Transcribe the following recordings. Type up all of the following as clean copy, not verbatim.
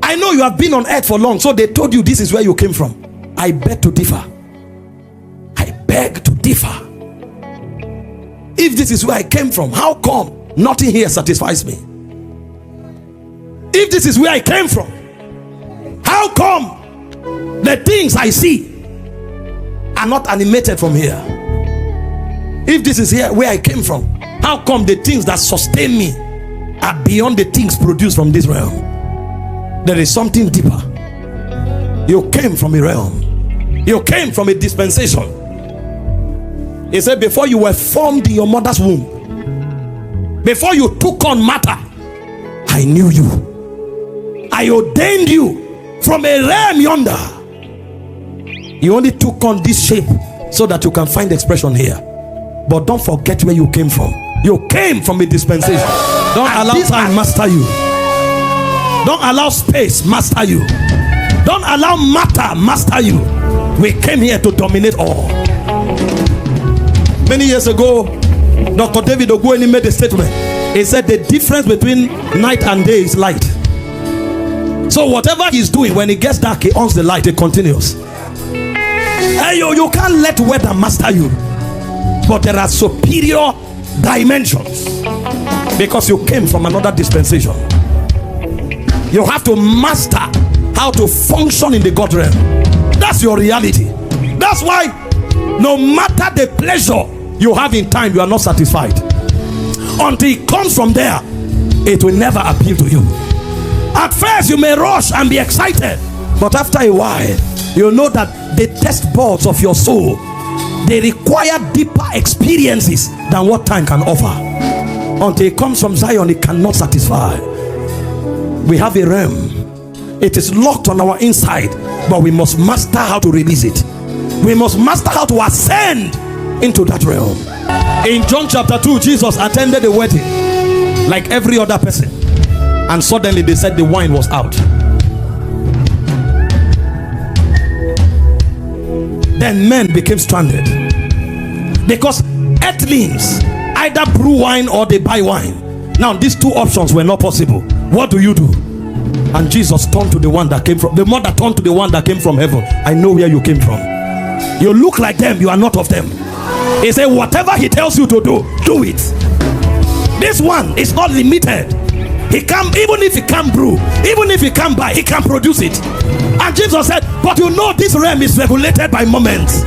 I know you have been on earth for long, so they told you this is where you came from. I beg to differ. I beg to differ. If this is where I came from, how come nothing here satisfies me? If this is where I came from, how come the things I see are not animated from here? If this is here where I came from, how come the things that sustain me are beyond the things produced from this realm? There is something deeper. You came from a realm. You came from a dispensation. He said, before you were formed in your mother's womb, before you took on matter, I knew you. I ordained you from a realm yonder. You only took on this shape so that you can find expression here. But don't forget where you came from. You came from a dispensation. Don't allow time master you. Don't allow space master you. Don't allow matter master you. We came here to dominate all. Many years ago, Dr. David Ogwueni made a statement. He said the difference between night and day is light. So whatever he's doing, when it gets dark, he owns the light. It continues. Hey, you can't let weather master you. But there are superior dimensions because you came from another dispensation. You have to master how to function in the God realm. That's your reality. That's why no matter the pleasure you have in time, you are not satisfied. Until it comes from there, it will never appeal to you. At first you may rush and be excited, but after a while you know that the test buds of your soul, they require deeper experiences than what time can offer. Until it comes from Zion, it cannot satisfy. We have a realm. It is locked on our inside, but we must master how to release it. We must master how to ascend into that realm. In John chapter 2, Jesus attended a wedding like every other person, and suddenly they said the wine was out. Then men became stranded because earthlings either brew wine or they buy wine. Now these two options were not possible. What do you do? And Jesus turned to the one that came from, the mother turned to the one that came from heaven. I know where you came from. You look like them, you are not of them. He said, whatever he tells you to do, do it. This one is not limited. He can, even if he can't brew, even if he can't buy, he can produce it. And Jesus said, but you know this realm is regulated by moments.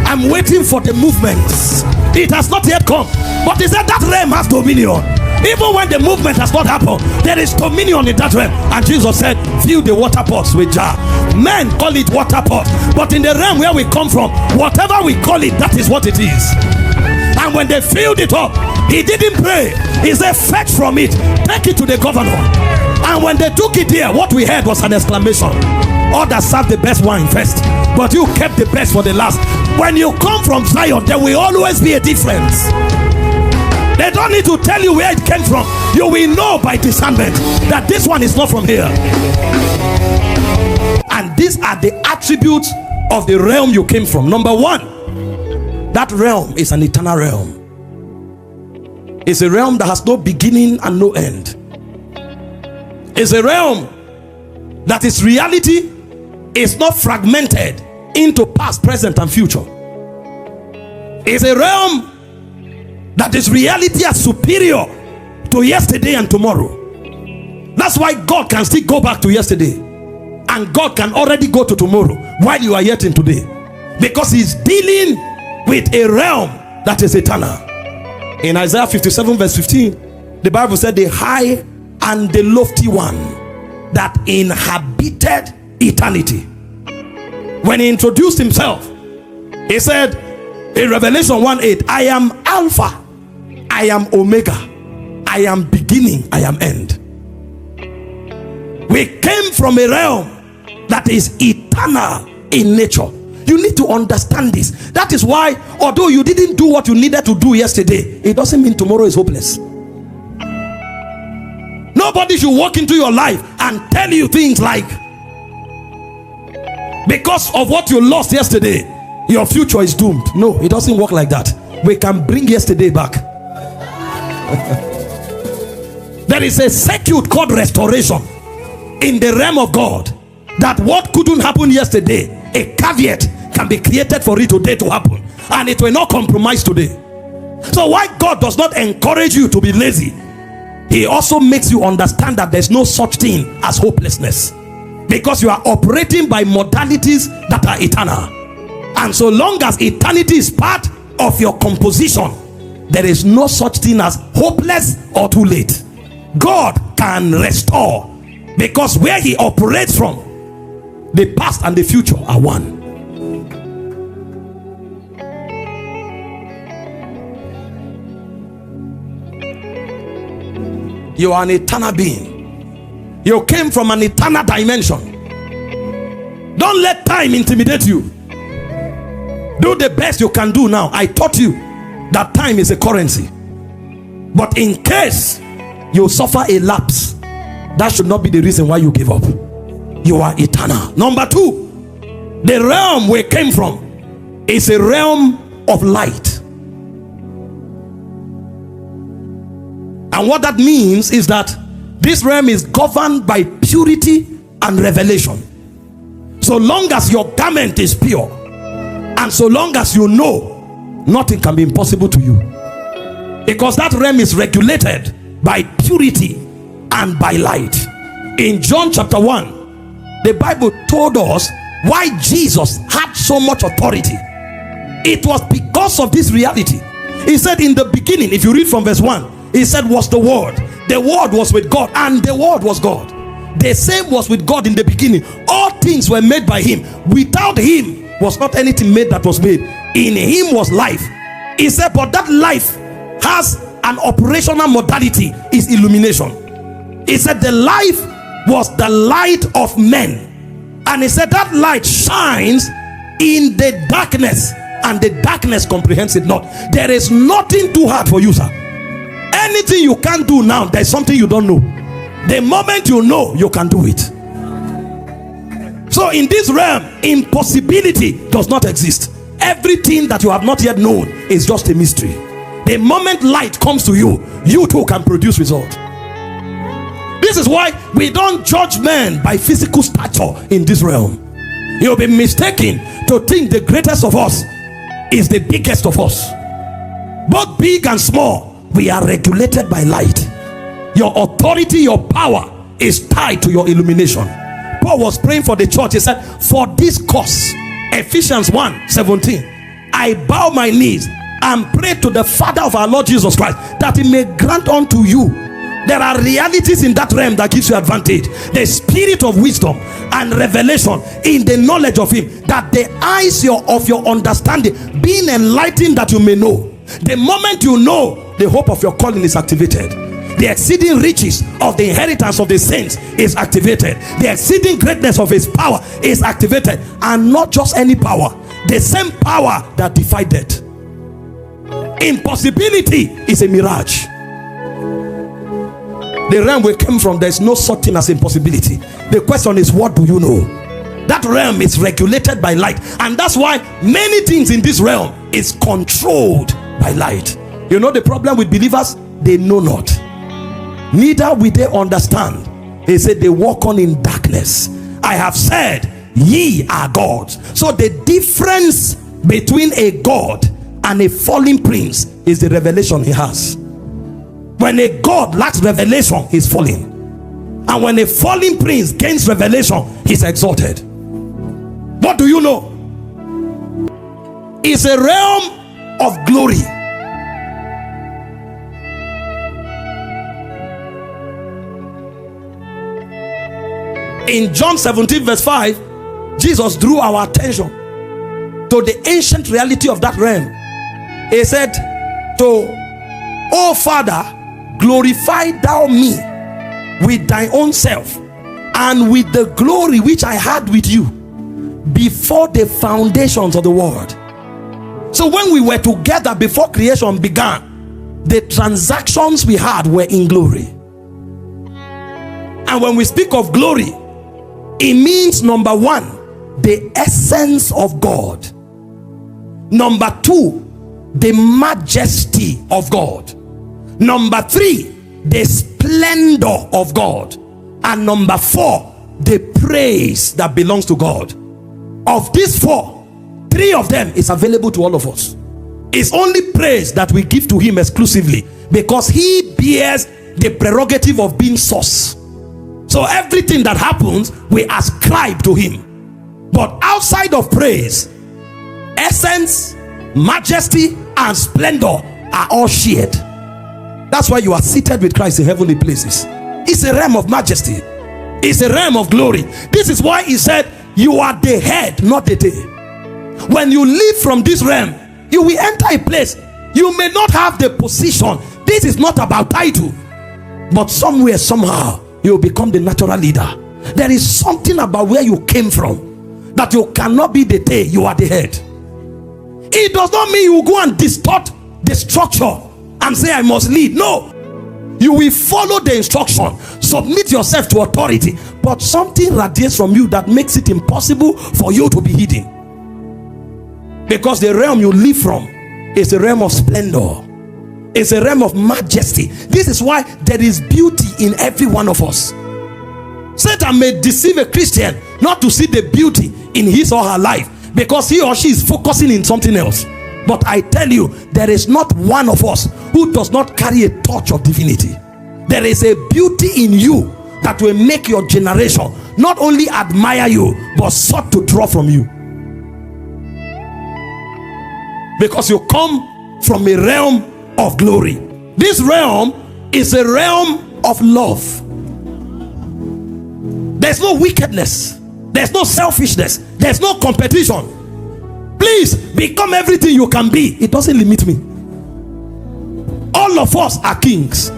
I'm waiting for the movements. It has not yet come, but he said that realm has dominion. Even when the movement has not happened, there is dominion in that realm. And Jesus said, fill the water pots with jar. Men call it water pot, but in the realm where we come from, whatever we call it, that is what it is. And when they filled it up, he didn't pray. He said, fetch from it, take it to the governor. And when they took it there, what we heard was an exclamation. Others served the best wine first, but you kept the best for the last. When you come from Zion, there will always be a difference. They don't need to tell you where it came from. You will know by discernment that this one is not from here. And these are the attributes of the realm you came from. Number one, that realm is an eternal realm. It's a realm that has no beginning and no end. It's a realm that its reality is not fragmented into past, present, and future. It's a realm that is reality as superior to yesterday and tomorrow. That's why God can still go back to yesterday, and God can already go to tomorrow while you are yet in today, because he's dealing with a realm that is eternal. In Isaiah 57 verse 15, the Bible said, the high and the lofty one that inhabited eternity. When he introduced himself, he said in Revelation 1:8, I am Alpha, I am Omega, I am beginning, I am end. We came from a realm that is eternal in nature. You need to understand this. That is why, although you didn't do what you needed to do yesterday, it doesn't mean tomorrow is hopeless. Nobody should walk into your life and tell you things like, because of what you lost yesterday, your future is doomed. No, it doesn't work like that. We can bring yesterday back. There is a circuit called restoration. in the realm of God, that what couldn't happen yesterday, a caveat can be created for it today to happen, and it will not compromise today. So why God does not encourage you to be lazy, he also makes you understand that there's no such thing as hopelessness, because you are operating by modalities that are eternal. And so long as eternity is part of your composition, there is no such thing as hopeless or too late. God can restore, because where he operates from, the past and the future are one. You are an eternal being. You came from an eternal dimension. Don't let time intimidate you. Do the best you can do now. I taught you that time is a currency, but in case you suffer a lapse, that should not be the reason why you give up. You are eternal. Number two, the realm we came from is a realm of light. And what that means is that this realm is governed by purity and revelation. So long as your garment is pure, and so long as you know, nothing can be impossible to you, because that realm is regulated by purity and by light. In John chapter 1, the Bible told us why Jesus had so much authority. It was because of this reality. He said in the beginning, if you read from verse 1, he said, was the Word. The Word was with God, and the Word was God. The same was with God in the beginning. All things were made by him. Without him was not anything made that was made. In him was life. He said, but that life has an operational modality, is illumination. He said the life was the light of men, and he said that light shines in the darkness, and the darkness comprehends it not. There is nothing too hard for you, sir. Anything you can't do now, there's something you don't know. The moment you know, you can do it. So in this realm, impossibility does not exist. Everything that you have not yet known is just a mystery. The moment light comes to you, you too can produce result. This is why we don't judge men by physical stature in this realm. You'll be mistaken to think the greatest of us is the biggest of us. Both big and small, we are regulated by light. Your authority, your power is tied to your illumination. Paul was praying for the church. He said, for this cause, Ephesians 1:17, I bow my knees and pray to the Father of our Lord Jesus Christ, that he may grant unto you. There are realities in that realm that gives you advantage. The spirit of wisdom and revelation in the knowledge of him, that the eyes of your understanding being enlightened, that you may know. The moment you know, the hope of your calling is activated. The exceeding riches of the inheritance of the saints is activated. The exceeding greatness of his power is activated. And not just any power, the same power that defied death. Impossibility is a mirage. The realm we came from, there's no such thing as impossibility. The question is, what do you know? That realm is regulated by light, and that's why many things in this realm is controlled by light. You know the problem with believers? They know not, neither will they understand. He said they walk on in darkness. I have said ye are gods. So the difference between a god and a fallen prince is the revelation he has. When a god lacks revelation, he's falling, and when a fallen prince gains revelation, he's exalted. What do you know? It's a realm of glory. In John 17 verse 5, Jesus drew our attention to the ancient reality of that realm. He said, O Father, glorify thou me with thy own self, and with the glory which I had with you before the foundations of the world. So when we were together before creation began, the transactions we had were in glory. And when we speak of glory, it means, number one, the essence of God. Number two, the majesty of God. Number three, the splendor of God. And number 4, the praise that belongs to God. Of these 4, 3 of them is available to all of us. It's only praise that we give to him exclusively, because he bears the prerogative of being source. So everything that happens, we ascribe to him. But outside of praise, essence, majesty, and splendor are all shared. That's why you are seated with Christ in heavenly places. It's a realm of majesty. It's a realm of glory. This is why he said, you are the head, not the tail. When you leave from this realm, you will enter a place. You may not have the position. This is not about title. But somewhere, somehow, you will become the natural leader. There is something about where you came from, that you cannot be the tail, you are the head. It does not mean you go and distort the structure and say, I must lead. No. You will follow the instruction, submit yourself to authority, but something radiates from you that makes it impossible for you to be hidden. Because the realm you live from is a realm of splendor. It's a realm of majesty. This is why there is beauty in every one of us. Satan may deceive a Christian not to see the beauty in his or her life, because he or she is focusing in something else. But I tell you, there is not one of us who does not carry a touch of divinity. There is a beauty in you that will make your generation not only admire you, but sought to draw from you. Because you come from a realm of glory. This realm is a realm of love. There's no wickedness. There's no selfishness. There's no competition. Please become everything you can be. It doesn't limit me. All of us are kings.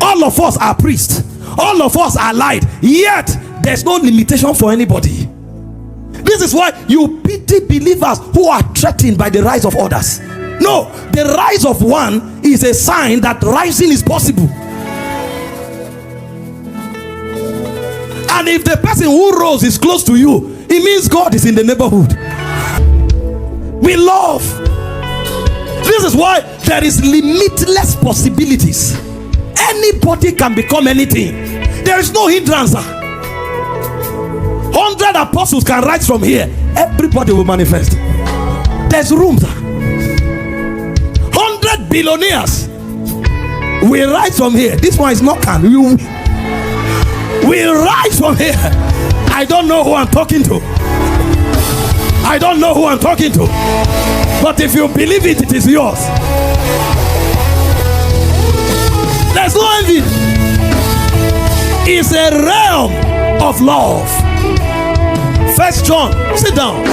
All of us are priests. All of us are light. Yet there's no limitation for anybody. This is why you pity believers who are threatened by the rise of others. No, the rise of one is a sign that rising is possible. And if the person who rose is close to you, it means God is in the neighborhood. We love. This is why there is limitless possibilities. Anybody can become anything. There is no hindrance. 100 apostles can rise from here. Everybody will manifest. There's room. 100 billionaires will rise from here. This one is not can. Will rise from here. I don't know who I'm talking to. I don't know who I'm talking to. But if you believe it, it is yours. There's no envy. It's a realm of love. 1 John, sit down. 1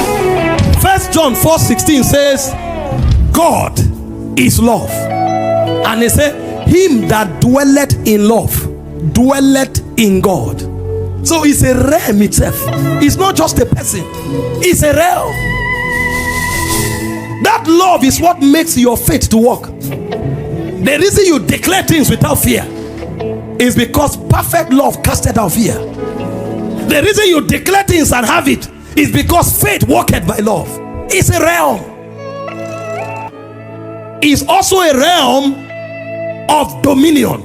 John 4:16 says, God is love. And he said, him that dwelleth in love dwelleth in God. So it's a realm itself. It's not just a person. It's a realm. That love is what makes your faith to work. The reason you declare things without fear is because perfect love casted out fear. The reason you declare things and have it is because faith worketh by love. It's a realm. It's also a realm of dominion.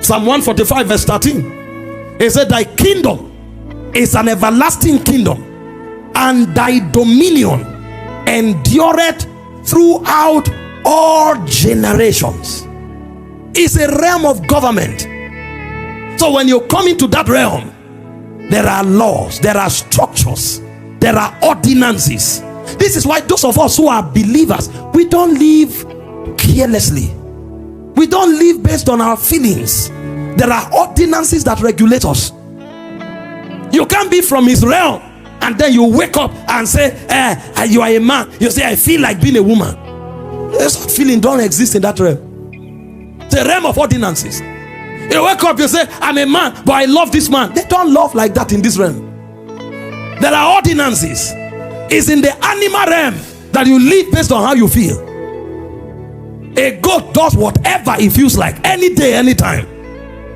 Psalm 145 verse 13. It said, thy kingdom is an everlasting kingdom, and thy dominion endureth throughout all generations. It's a realm of government. So when you come into that realm, there are laws, there are structures, there are ordinances. This is why those of us who are believers, we don't live carelessly. We don't live based on our feelings. There are ordinances that regulate us. You can't be from his realm and then you wake up and say, you are a man. You say, I feel like being a woman. That feeling don't exist in that realm. It's a realm of ordinances. You wake up, you say, I'm a man, but I love this man. They don't love like that in this realm. There are ordinances. It's in the animal realm that you live based on how you feel. A goat does whatever it feels like, any day, anytime.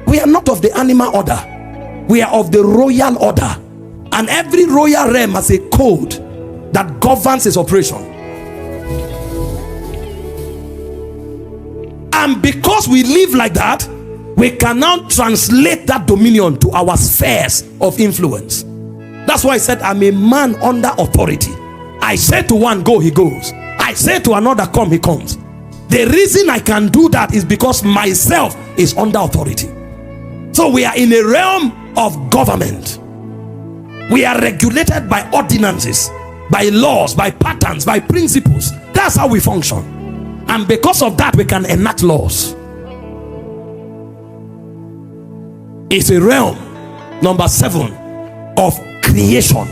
We are not of the animal order. We are of the royal order. And every royal realm has a code that governs its operation. And And because we live like that, we can now translate that dominion to our spheres of influence. That's why I said, I'm a man under authority. I say to one, go, he goes. I say to another, come, he comes. The reason I can do that is because myself is under authority. So we are in a realm of government. We are regulated by ordinances, by laws, by patterns, by principles. That's how we function. And because of that, we can enact laws. It's a realm, number 7, of creation.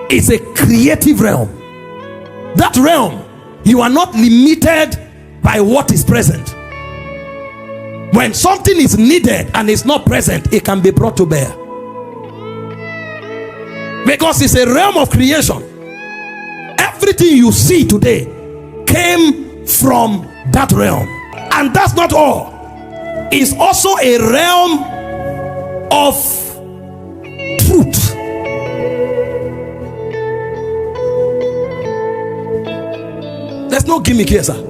It's a creative realm. That realm, you are not limited by what is present. When something is needed and is not present, it can be brought to bear. Because it's a realm of creation. Everything you see today came from that realm. And that's not all. It's also a realm of truth. There's no gimmick here, sir.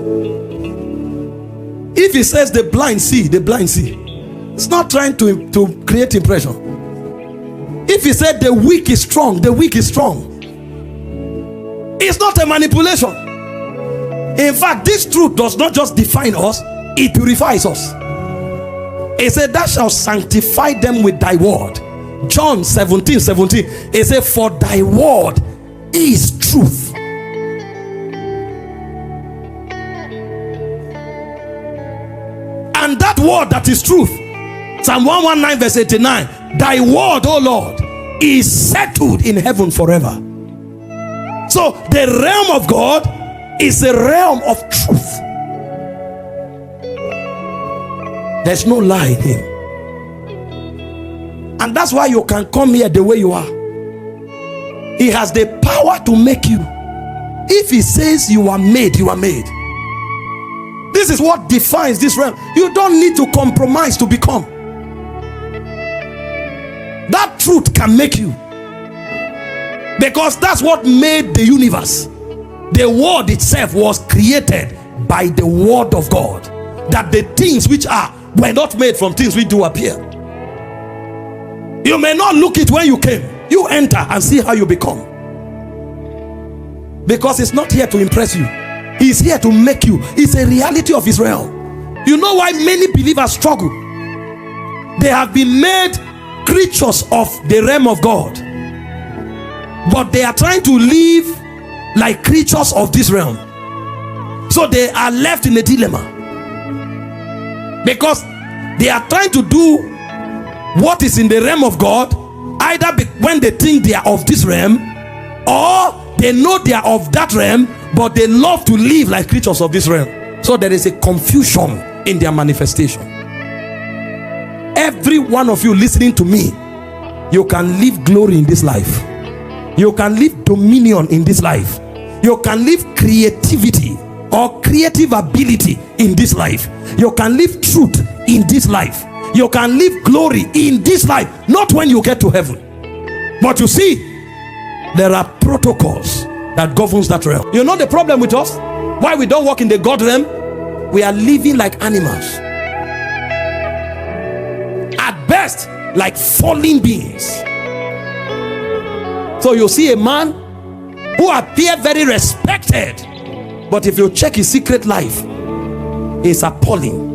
If he says the blind see, the blind see. It's not trying to create impression. If he said the weak is strong, the weak is strong. It's not a manipulation. In fact, this truth does not just define us, it purifies us. He said, thou shalt sanctify them with thy word. John 17:17. He said, for thy word is truth. And that word that is truth, Psalm 119 verse 89, thy word, O Lord, is settled in heaven forever. So the realm of God is a realm of truth. There's no lie in him. And that's why you can come here the way you are. He has the power to make you. If he says you are made, you are made. This is what defines this realm. You don't need to compromise to become. That truth can make you. Because that's what made the universe. The world itself was created by the word of God. That the things which are were not made from things which do appear. You may not look it when you came. You enter and see how you become. Because it's not here to impress you. He's here to make you. It's a reality of his realm. You know why many believers struggle? They have been made creatures of the realm of God, but they are trying to live like creatures of this realm. So they are left in a dilemma, because they are trying to do what is in the realm of God, either when they think they are of this realm, or they know they are of that realm, but they love to live like creatures of this realm. So there is a confusion in their manifestation. Every one of you listening to me, you can live glory in this life. You can live dominion in this life. You can live creativity or creative ability in this life. You can live truth in this life. You can live glory in this life. Not when you get to heaven. But you see, there are protocols that governs that realm. You know the problem with us? Why we don't walk in the God realm? We are living like animals. At best, like fallen beings. So you see a man who appears very respected, but if you check his secret life, it's appalling.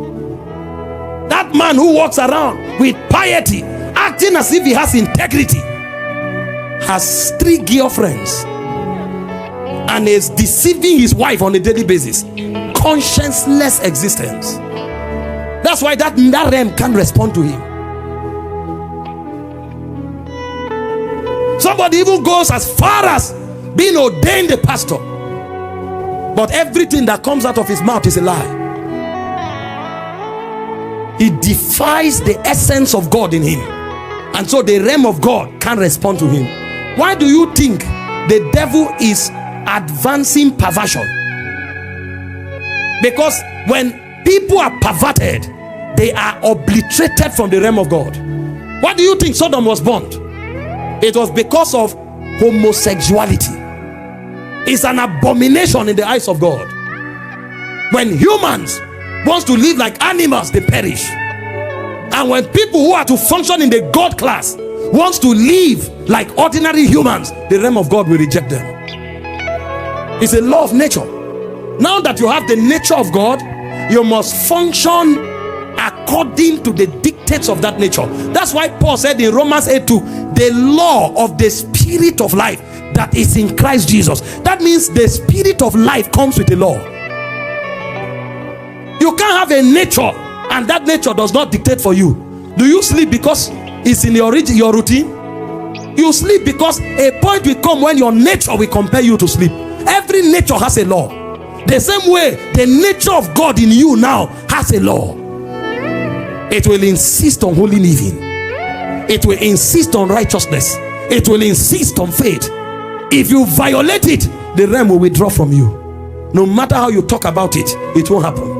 That man who walks around with piety, acting as if he has integrity, has 3 girlfriends and is deceiving his wife on a daily basis. Conscienceless existence. That's why that realm can't respond to him. Somebody even goes as far as being ordained a pastor, but everything that comes out of his mouth is a lie. He defies the essence of God in him, and so the realm of God can't respond to him. Why do you think the devil is advancing perversion? Because when people are perverted, they are obliterated from the realm of God. Why do you think Sodom was burnt? It was because of homosexuality. It's an abomination in the eyes of God. When humans wants to live like animals, they perish. And when people who are to function in the God class wants to live like ordinary humans, the realm of God will reject them. It's a law of nature. Now that you have the nature of God, you must function according to the dictates of that nature. That's why Paul said in Romans 8:2, the law of the spirit of life that is in Christ Jesus. That means the spirit of life comes with a law. You can't have a nature and that nature does not dictate for you. Do you sleep because it's in your routine? You sleep because a point will come when your nature will compel you to sleep. Every nature has a law. The same way the nature of God in you now has a law. It will insist on holy living. It will insist on righteousness. It will insist on faith. If you violate it, the realm will withdraw from you. No matter how you talk about it, it won't happen.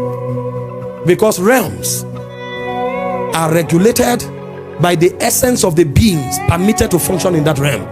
Because realms are regulated by the essence of the beings permitted to function in that realm.